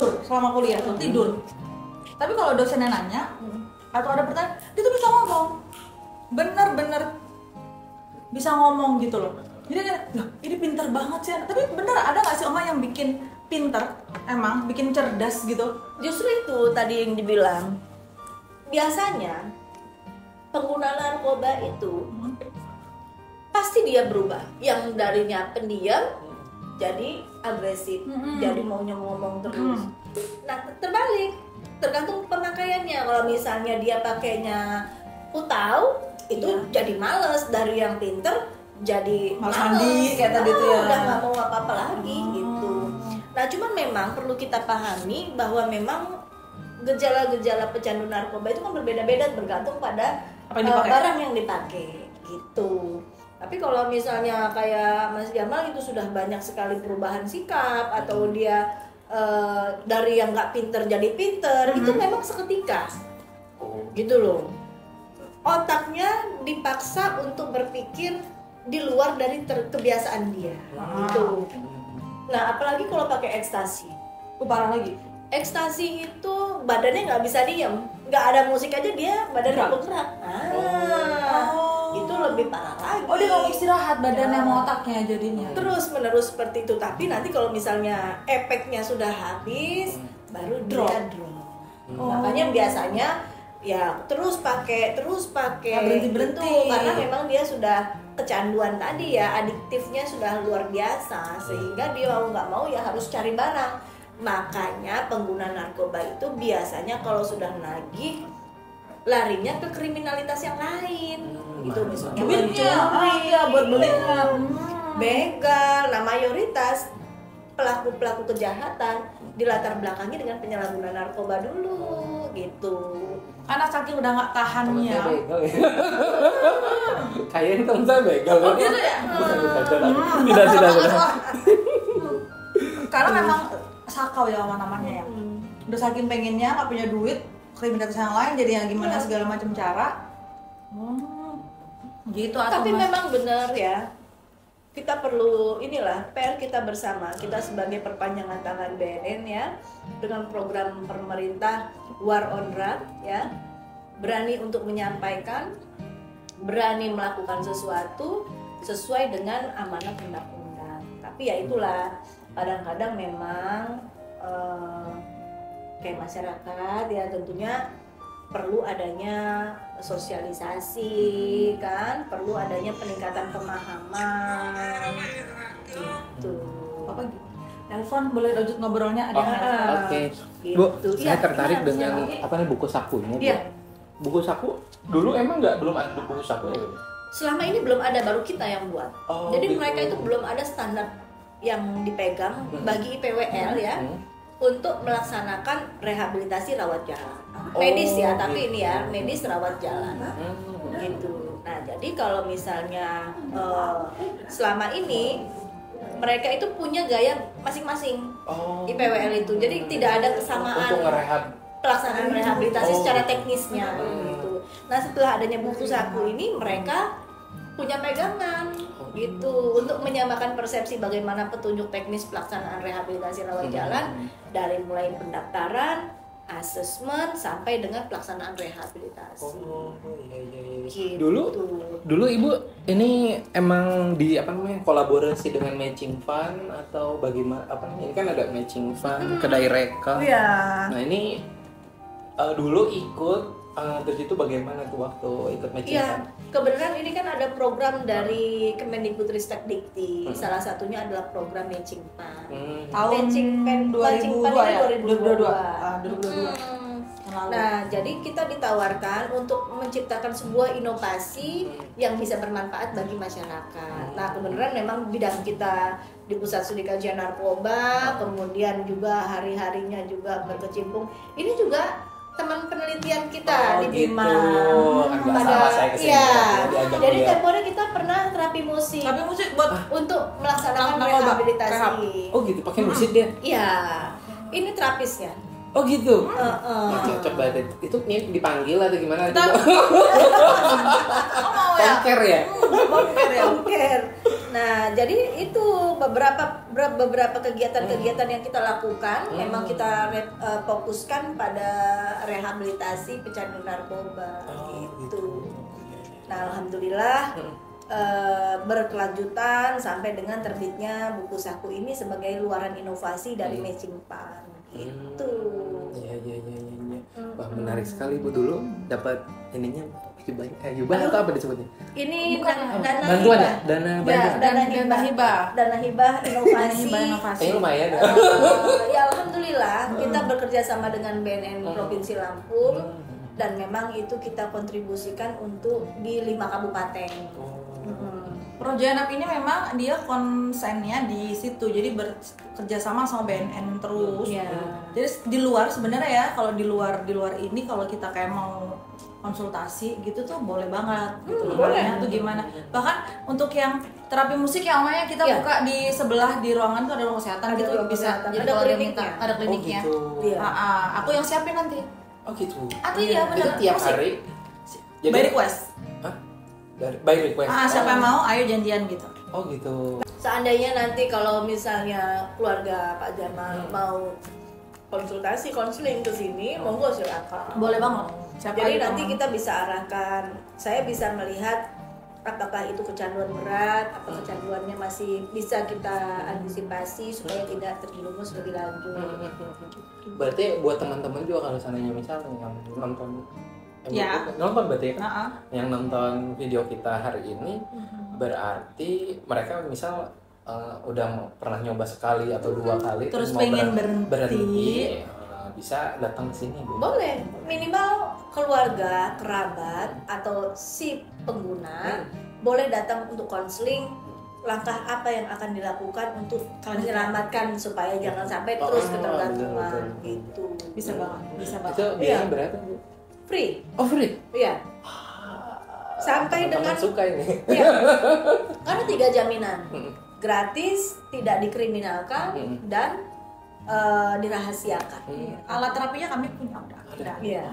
tidur selama kuliah tuh, tidur. Tapi kalau dosennya nanya atau ada pertanyaan, dia tuh bisa ngomong. Bener-bener bisa ngomong gitu loh. Jadi kayak, loh ini pinter banget sih. Tapi bener ada nggak sih Oma yang bikin pinter, emang bikin cerdas gitu? Justru itu tadi yang dibilang, biasanya pengguna narkoba itu pasti dia berubah. Yang darinya pendiam jadi agresif, jadi maunya ngomong terus. Nah terbalik, tergantung pemakaiannya. Kalau misalnya dia pakainya putau, itu jadi males. Dari yang pinter jadi mandi kayak tadi tuh ya. Udah nggak mau apa-apa lagi gitu. Nah cuman memang perlu kita pahami bahwa memang gejala-gejala pecandu narkoba itu kan berbeda-beda tergantung pada barang yang dipakai gitu. Tapi kalau misalnya kayak Mas Jamal itu sudah banyak sekali perubahan sikap atau dia dari yang nggak pinter jadi pinter, itu memang seketika gitu loh. Otaknya dipaksa untuk berpikir di luar dari kebiasaan dia gitu. Nah apalagi kalau pakai ekstasi, parah lagi. Ekstasi itu badannya nggak bisa diem, nggak ada musik aja dia badannya bergerak. Itu lebih parah lagi. Oh dia mau istirahat badannya sama otaknya jadinya. Terus menerus seperti itu. Tapi nanti kalau misalnya efeknya sudah habis, baru dia drop. Makanya biasanya ya terus pakai berhenti karena memang dia sudah kecanduan tadi ya, adiktifnya sudah luar biasa sehingga dia mau nggak mau ya harus cari barang. Makanya pengguna narkoba itu biasanya kalau sudah nagih larinya ke kriminalitas yang lain gitu, misalnya mencuri, buat beli begal. Nah mayoritas pelaku-pelaku kejahatan dilatar belakangi dengan penyalahgunaan narkoba dulu gitu. Karena saking udah nggak tahannya. Kayaknya temen saya begal. Oh gitu ya? Tidak. Karena memang sakau ya namanya ya. Udah saking pengennya nggak punya duit, kriminalitas yang lain jadi yang gimana segala macam cara. Gitu. Tapi memang benar ya. Kita perlu PR kita bersama, kita sebagai perpanjangan tangan BNN ya, dengan program pemerintah War on Drug ya, berani untuk menyampaikan, berani melakukan sesuatu sesuai dengan amanat undang-undang. Tapi ya itulah, kadang-kadang memang kayak masyarakat ya tentunya perlu adanya sosialisasi kan, perlu adanya peningkatan pemahaman gitu. Apa gitu? Telepon boleh lanjut ngobrolnya ada Oke. Bu, saya tertarik dengan buku sakunya. Iya. Buku saku dulu emang belum ada buku saku ya? Selama ini belum ada, baru kita yang buat. Jadi gitu. mereka itu belum ada standar yang dipegang bagi IPWL ya untuk melaksanakan rehabilitasi rawat jalan. Medis ya, tapi ini ya medis rawat jalan gitu. Nah jadi kalau misalnya selama ini mereka itu punya gaya masing-masing IPWL itu, jadi tidak ada kesamaan untuk pelaksanaan rehabilitasi secara teknisnya gitu. Nah setelah adanya buku saku ini mereka punya pegangan gitu untuk menyamakan persepsi bagaimana petunjuk teknis pelaksanaan rehabilitasi rawat jalan dari mulai pendaftaran, asesmen sampai dengan pelaksanaan rehabilitasi. Gitu. Dulu Ibu ini emang kolaborasi dengan matching fund atau bagaimana ini kan ada matching fund, kedai reka. Nah ini dulu ikut terus itu bagaimana tuh waktu ikut matching fund? Kebenaran ini kan ada program dari Kemendikbudristek Dikti. Salah satunya adalah program matching fund. Tahun 2022 ya? 2022. Nah, jadi kita ditawarkan untuk menciptakan sebuah inovasi yang bisa bermanfaat bagi masyarakat. Nah, kebenaran memang bidang kita di Pusat Studi Kajian Narkoba, kemudian juga hari-harinya juga berkecimpung. Ini juga teman penelitian kita di Bima. Jadi temponya kita pernah terapi musik buat untuk melaksanakan rehabilitasi. Oh gitu, pakai musik dia? Iya, ini terapisnya. Oh gitu. Cocok banget. Itu dipanggil atau gimana? Kita Bongker ya? Bongker. Nah, jadi itu beberapa kegiatan-kegiatan yang kita lakukan memang kita fokuskan pada rehabilitasi pecandu narkoba gitu. Nah, alhamdulillah berkelanjutan sampai dengan terbitnya buku saku ini sebagai luaran inovasi dari Matching Fund gitu. Iya. Wah, menarik sekali Bu. Dulu dapat ininya hibah atau apa disebutnya? Ini dana hibah inovasi. Lumayan. Ya alhamdulillah kita bekerja sama dengan BNN Provinsi Lampung dan memang itu kita kontribusikan untuk di 5 kabupaten. Projanap ini memang dia konsennya di situ, jadi bekerja sama BNN terus. Jadi di luar sebenarnya ya, kalau di luar ini kalau kita kayak mau konsultasi gitu tuh boleh banget gitu. Boleh tuh gimana? Bahkan untuk yang terapi musik yang namanya kita buka di sebelah di ruangan tuh ada ruang kesehatan gitu bisa. Jadi kalau dia minta ada kliniknya. Aku yang siapin nanti. Oh gitu. Atau iya benar. Tiap hari. Jadi by request. By request. Siapa yang mau, ayo janjian gitu. Oh gitu. Seandainya nanti kalau misalnya keluarga Pak Jamal mau konseling ke sini, monggo silakan. Boleh banget. Jadi nanti kita bisa arahkan. Saya bisa melihat apakah itu kecanduan berat atau kecanduannya masih bisa kita antisipasi supaya tidak terjerumus lebih lanjut. Berarti buat teman-teman juga kalau seandainya misalnya yang nonton berarti kan? Yang nonton video kita hari ini berarti mereka misal udah pernah nyoba sekali atau 2 kali terus pengen berhenti bisa datang ke sini Bu. Boleh, minimal keluarga, kerabat atau si pengguna boleh datang untuk konseling. Langkah apa yang akan dilakukan untuk menyelamatkan supaya jangan sampai terus ketergantungan gitu. Bisa banget. Itu biayanya berapa Bu? Free. Oh free? Iya. Sampai dengan suka ini. Iya. Karena 3 jaminan. Gratis, tidak dikriminalkan dan dirahasiakan. Alat terapinya kami punya udah. Iya.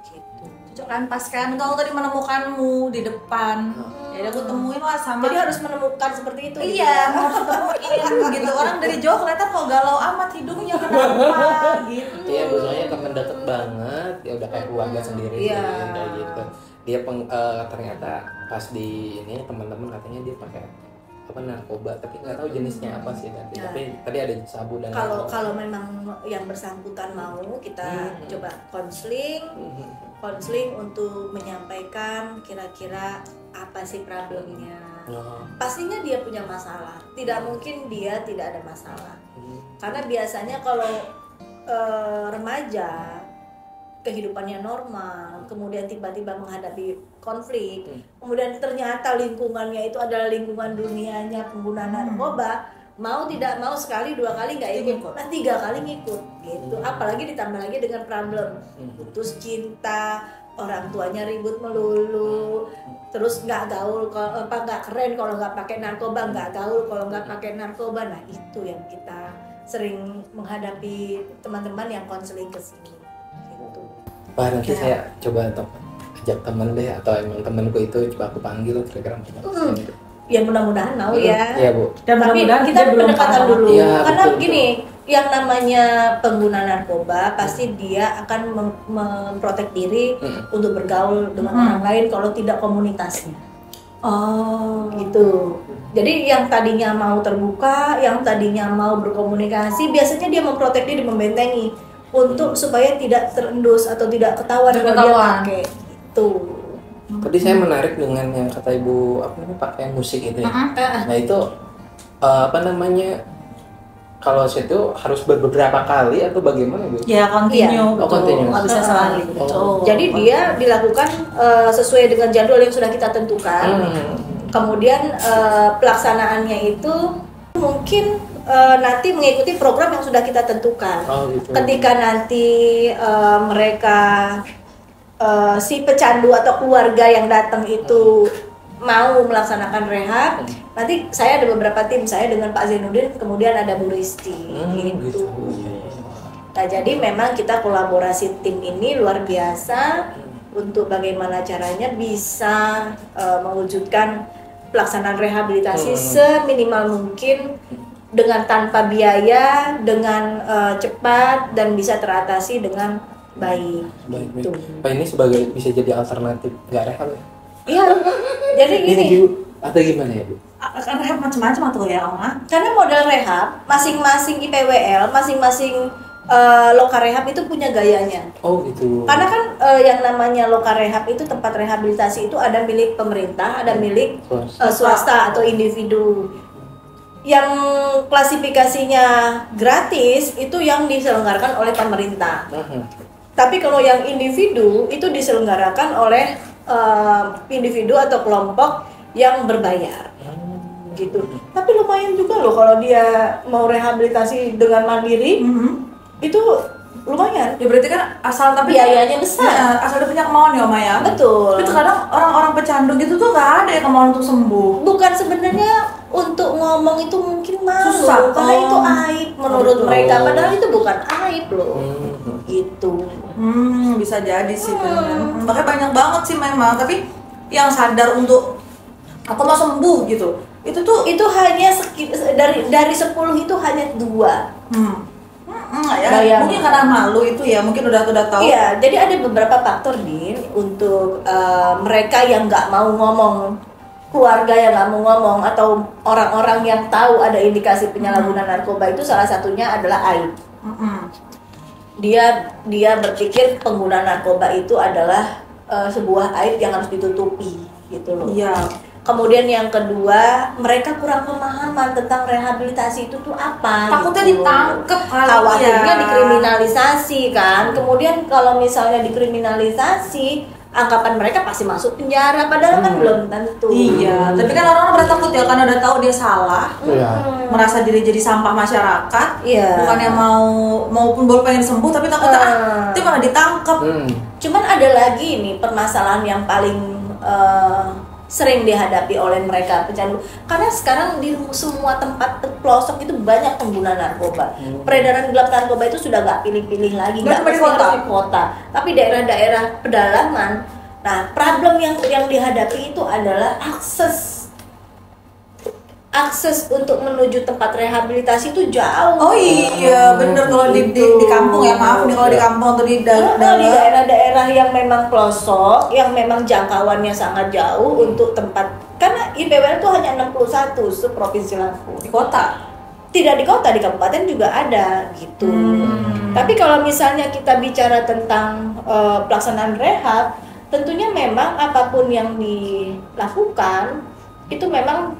Gitu. Cocok kan pas kan kau tadi menemukanmu di depan. Jadi aku temuin lah sama. Jadi harus menemukan seperti itu. Iya, harus temuin gitu. Orang dari jauh kelihatan kok galau amat hidungnya kenapa gitu. Iya, soalnya teman deket banget, ya udah kayak keluarga sendiri kayak gitu. Dia ternyata pas di ini teman-teman katanya dia pakai narkoba, tapi nggak tahu jenisnya apa sih tapi tadi ada sabu dan kalau memang yang bersangkutan mau kita coba konseling untuk menyampaikan kira-kira apa sih problemnya. Pastinya dia punya masalah, tidak mungkin dia tidak ada masalah karena biasanya kalau remaja kehidupannya normal, kemudian tiba-tiba menghadapi konflik, kemudian ternyata lingkungannya itu adalah lingkungan dunianya pengguna narkoba, mau tidak mau sekali 2 kali nggak ikut, nah 3 kali ngikut gitu. Apalagi ditambah lagi dengan problem putus cinta, orang tuanya ribut melulu, terus nggak gaul kalau nggak keren kalau nggak pakai narkoba, nggak gaul kalau nggak pakai narkoba. Nah itu yang kita sering menghadapi teman-teman yang konseling ke sini. Wah, nanti saya coba ajak temen deh, atau emang temenku itu coba aku panggil kira-kira ya mudah-mudahan mau ya. Iya Bu. Dan tapi kita pendekatan dulu ya, karena betul, gini, yang namanya pengguna narkoba pasti dia akan memprotek diri untuk bergaul dengan orang lain kalau tidak komunitasnya. Gitu. Jadi yang tadinya mau terbuka, yang tadinya mau berkomunikasi, biasanya dia memprotek diri, membentengi untuk supaya tidak terendus atau tidak ketahuan kalau dia pakai itu. Tadi saya menarik dengan yang kata Ibu pakai musik itu ya. Nah itu kalau situ harus beberapa kali atau bagaimana Bu? Ya continue, nggak bisa sekali. Jadi dia dilakukan sesuai dengan jadwal yang sudah kita tentukan. Kemudian pelaksanaannya itu mungkin nanti mengikuti program yang sudah kita tentukan. Gitu. Ketika nanti mereka si pecandu atau keluarga yang datang itu mau melaksanakan rehab, nanti saya ada beberapa tim, saya dengan Pak Zainuddin, kemudian ada Bu Risti gitu. Nah jadi memang kita kolaborasi tim ini luar biasa untuk bagaimana caranya bisa mewujudkan pelaksanaan rehabilitasi seminimal mungkin dengan tanpa biaya, dengan cepat dan bisa teratasi dengan baik. Gitu. Pak, ini sebagai bisa jadi alternatif nggak rehab ya? Iya. Jadi gini. Atau gimana ya Bu? Akan rehab macam-macam tuh ya Oma. Karena model rehab masing-masing IPWL, masing-masing loka rehab itu punya gayanya. Oh gitu. Karena kan yang namanya loka rehab itu tempat rehabilitasi itu ada milik pemerintah, ada milik swasta atau individu. Yang klasifikasinya gratis itu yang diselenggarakan oleh pemerintah. Tapi kalau yang individu itu diselenggarakan oleh individu atau kelompok yang berbayar. Gitu. Tapi lumayan juga loh kalau dia mau rehabilitasi dengan mandiri. Itu lumayan. Ya berarti kan asal tapi biayanya besar. Ya, asal dia punya kemauan ya Oma ya. Betul. Tapi terkadang orang-orang pecandu gitu tuh gak ada ya kemauan untuk sembuh. Bukan sebenarnya untuk ngomong itu mungkin malu. Susah. Karena itu aib menurut mereka. Padahal itu bukan aib loh. Gitu. Bisa jadi sih benar. Makanya banyak banget sih memang. Tapi yang sadar untuk aku mau sembuh gitu. Itu hanya dari 10 itu hanya 2. Ya, mungkin karena malu itu ya, mungkin udah tahu. Iya, jadi ada beberapa faktor nih untuk mereka yang nggak mau ngomong, keluarga yang nggak mau ngomong, atau orang-orang yang tahu ada indikasi penyalahgunaan narkoba itu salah satunya adalah aib. Dia berpikir pengguna narkoba itu adalah sebuah aib yang harus ditutupi, gitu loh. Iya. Kemudian yang kedua, mereka kurang pemahaman tentang rehabilitasi itu tuh apa. Takutnya gitu. ditangkep Khawatirnya dikriminalisasi kan. Kemudian kalau misalnya dikriminalisasi, anggapan mereka pasti masuk penjara, padahal kan belum tentu. Iya, tapi kan orang-orang pada takut ya karena udah tahu dia salah. Merasa diri jadi sampah masyarakat. Bukannya maupun baru pengen sembuh tapi takut itu malah ditangkep. Cuman ada lagi nih permasalahan yang paling sering dihadapi oleh mereka pecandu, karena sekarang di semua tempat pelosok itu banyak pengguna narkoba. Peredaran gelap narkoba itu sudah nggak pilih-pilih lagi, nggak mesti harus di kota, tapi daerah-daerah pedalaman. Nah, problem yang dihadapi itu adalah akses untuk menuju tempat rehabilitasi itu jauh. Oh iya, bener kalau di kampung ya, maaf nih kalau di kampung atau di daerah-daerah yang memang pelosok, yang memang jangkauannya sangat jauh untuk tempat, karena IPWL itu hanya 61 provinsi Lampung. Di kota? Tidak di kota, di kabupaten juga ada gitu. Tapi kalau misalnya kita bicara tentang pelaksanaan rehab, tentunya memang apapun yang dilakukan itu memang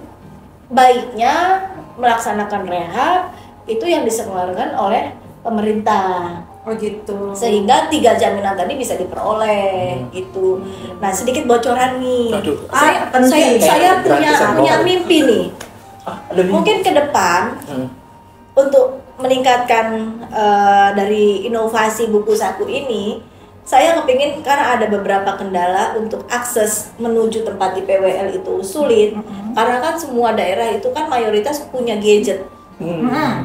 baiknya melaksanakan rehab itu yang diselenggarakan oleh pemerintah. Oh gitu. Sehingga 3 jaminan tadi bisa diperoleh gitu. Nah, sedikit bocoran nih. Saya punya mimpi nih. Mungkin ke depan untuk meningkatkan dari inovasi buku saku ini, saya kepingin, karena ada beberapa kendala untuk akses menuju tempat IPWL itu sulit, karena kan semua daerah itu kan mayoritas punya gadget.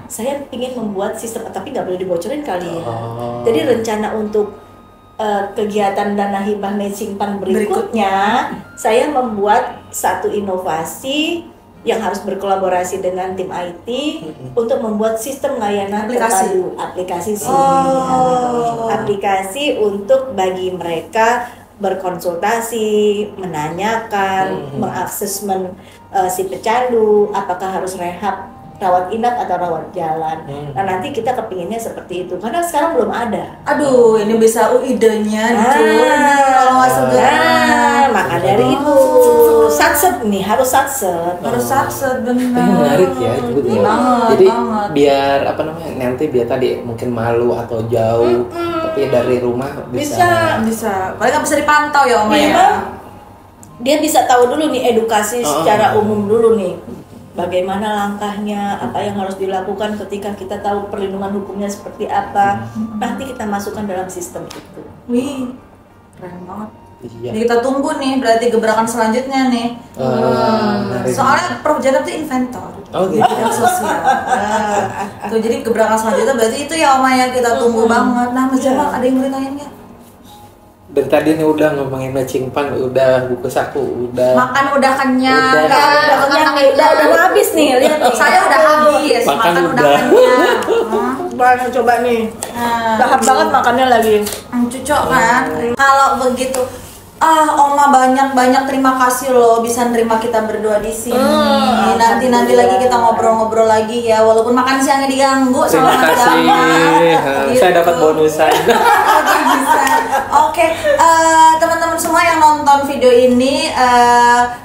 Saya ingin membuat sistem, tapi nggak boleh dibocorin kali ya. Jadi rencana untuk kegiatan dana hibah matching fund berikutnya, saya membuat satu inovasi yang harus berkolaborasi dengan tim IT untuk membuat sistem layanan aplikasi untuk bagi mereka berkonsultasi, menanyakan, mengakses si pecandu apakah harus rehab, rawat inap atau rawat jalan. Nah, nanti kita kepinginnya seperti itu karena sekarang belum ada. Aduh, ini bisa idenya kalau nggak segera. Maka dari itu satset nih, harus satset benar. Menarik ya itu betul. Jadi biar nanti biar tadi mungkin malu atau jauh, tapi dari rumah bisa. Paling nggak bisa dipantau ya Om ya. Dia bisa tahu dulu nih edukasi secara umum dulu nih. Bagaimana langkahnya, apa yang harus dilakukan ketika kita tahu perlindungan hukumnya seperti apa. Nanti kita masukkan dalam sistem itu. Wih, keren banget. Jadi kita tunggu nih, berarti gebrakan selanjutnya nih. Soalnya Prof Janab itu inventor. Bidang sosial. Tuh, jadi gebrakan selanjutnya berarti itu ya Om ya, kita tunggu banget. Nah, Mas Jamal ada yang mau ditanyain nggak? dari tadi nih udah ngomongin matching fund, udah buku saku, udah makan udah kenyang, udah habis nih, lihat nih. Saya udah habis, makan udah kenyang. Banyak coba nih. Lahap banget makannya lagi. Cucok kan. Kalau begitu, Oma banyak terima kasih loh bisa nerima kita berdua di sini. Nanti lagi kita ngobrol-ngobrol lagi ya, walaupun makan siangnya diganggu sama Mas Jamal. Gitu. Saya dapat bonusan. Oke, teman-teman semua yang nonton video ini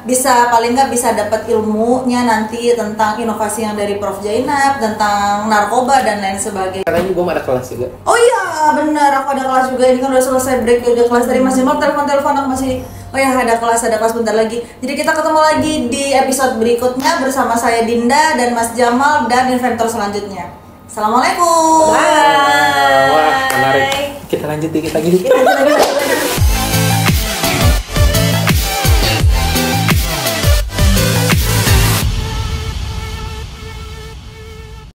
bisa paling nggak bisa dapat ilmunya nanti tentang inovasi yang dari Prof Jainab, tentang narkoba dan lain sebagainya. Karena ini gue ada kelas juga. Oh iya, benar, aku ada kelas juga. Ini kan udah selesai break, udah kelas dari Mas Jamal. Telepon aku masih. Oh ya, ada kelas bentar lagi. Jadi kita ketemu lagi di episode berikutnya bersama saya Dinda dan Mas Jamal dan inventor selanjutnya. Assalamualaikum. Wah, menarik. Kita lanjut dikit lagi.